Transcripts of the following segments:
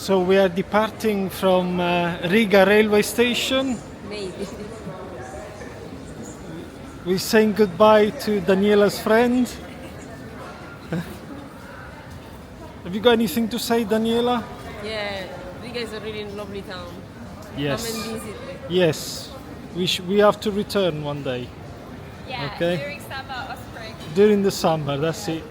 So we are departing from Riga railway station. Maybe. We're saying goodbye to Daniela's friend. Have you got anything to say, Daniela? Yeah, Riga is a really lovely town. Yes. Come and visit. Yes. We have to return one day. Yeah, Okay. during summer or spring. During the summer, that's it.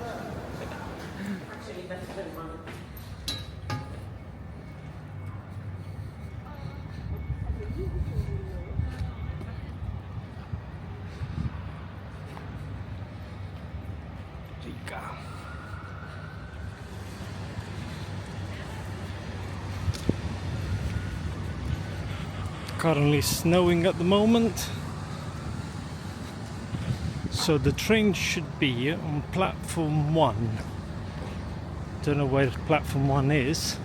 Riga. Currently snowing at the moment. So the train should be on platform 1. Don't know where platform 1 is.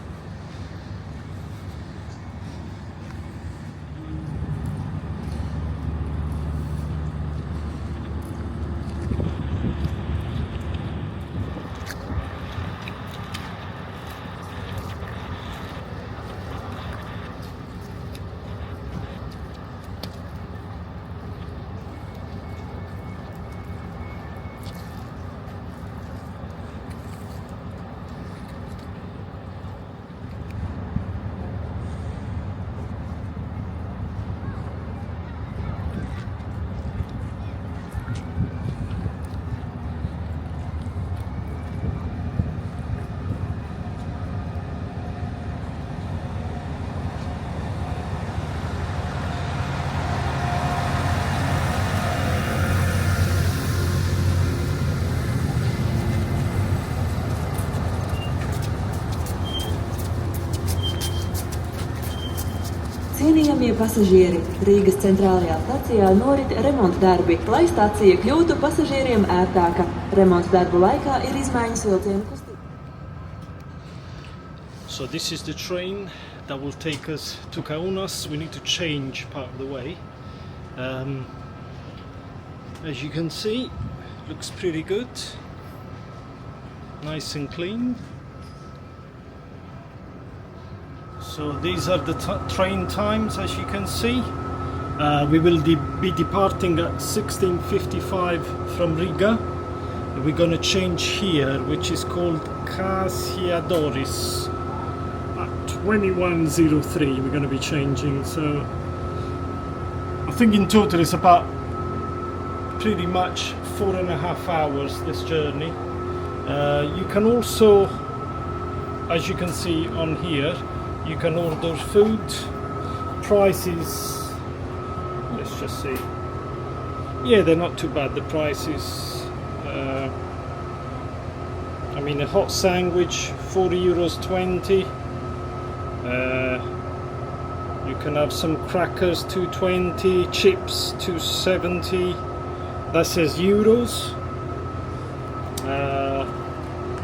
Cienījamie pasažieri, Rīgas centrālajā stacijā norit remonta darbi, lai stacija kļūtu pasažieriem ērtāka. Remonta darbu laikā ir izmaiņas vilcienu kustībā. So this is the train that will take us to Kaunas. We need to change part of the way. As you can see, looks pretty good. Nice and clean. So these are the train times, as you can see. We will be departing at 16:55 from Riga. We're going to change here, which is called Kasiadoris. At 21:03 we're going to be changing. So I think in total it's about pretty much 4.5 hours this journey. You can also, as you can see on here, you can order food. Prices, let's just see. Yeah, they're not too bad, the prices. I mean, a hot sandwich, €4.20. You can have some crackers, €2.20. Chips, €2.70. That says euros.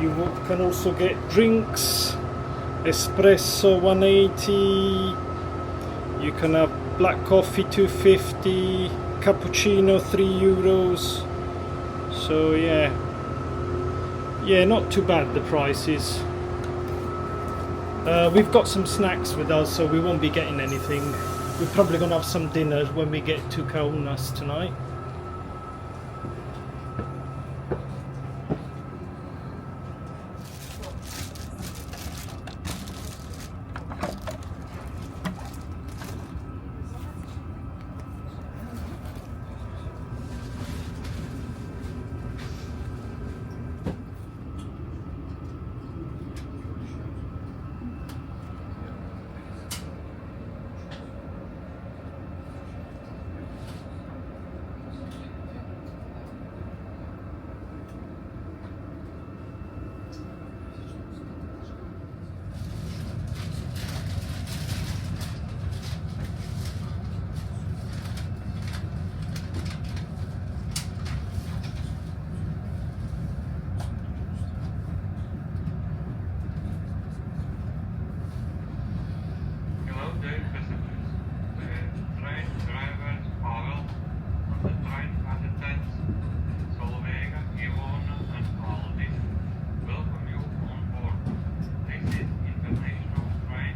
You can also get drinks. Espresso $1.80. You can have black coffee $2.50. Cappuccino €3. So yeah, not too bad, the prices. We've got some snacks with us, so we won't be getting anything. We're probably gonna have some dinner when we get to Kaunas tonight. Welcome you on board. This is international train.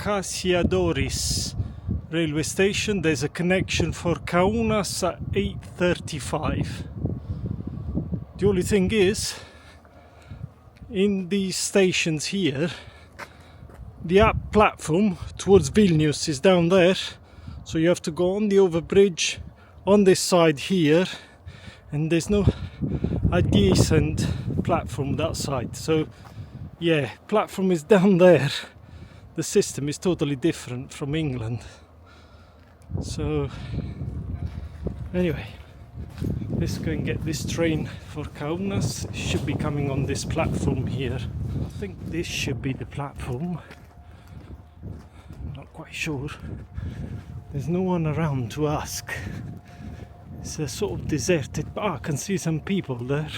Kasiadoris railway station. There's a connection for Kaunas at 8:35. The only thing is, in these stations here, the up platform towards Vilnius is down there, so you have to go on the overbridge on this side here, and there's no adjacent platform that side. So yeah, platform is down there. The system is totally different from England. So anyway, let's go and get this train for Kaunas. It should be coming on this platform here. I think this should be the platform. Not quite sure. There's no one around to ask. It's a sort of deserted, but I can see some people there.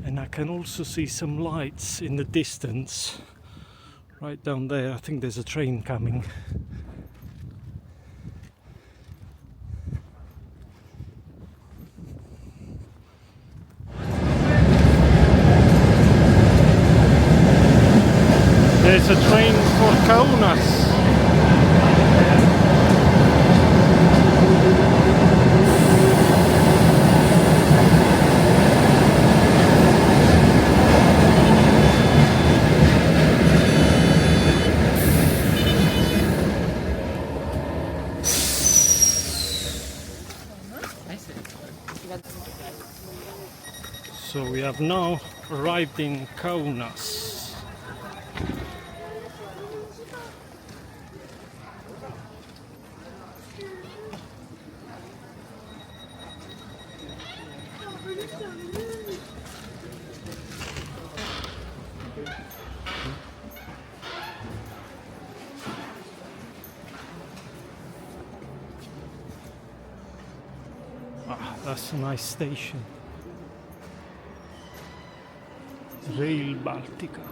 And I can also see some lights in the distance. Right down there, I think there's a train coming. There's a train for Kaunas. So we have now arrived in Kaunas. Ah, that's a nice station. Rail Baltica.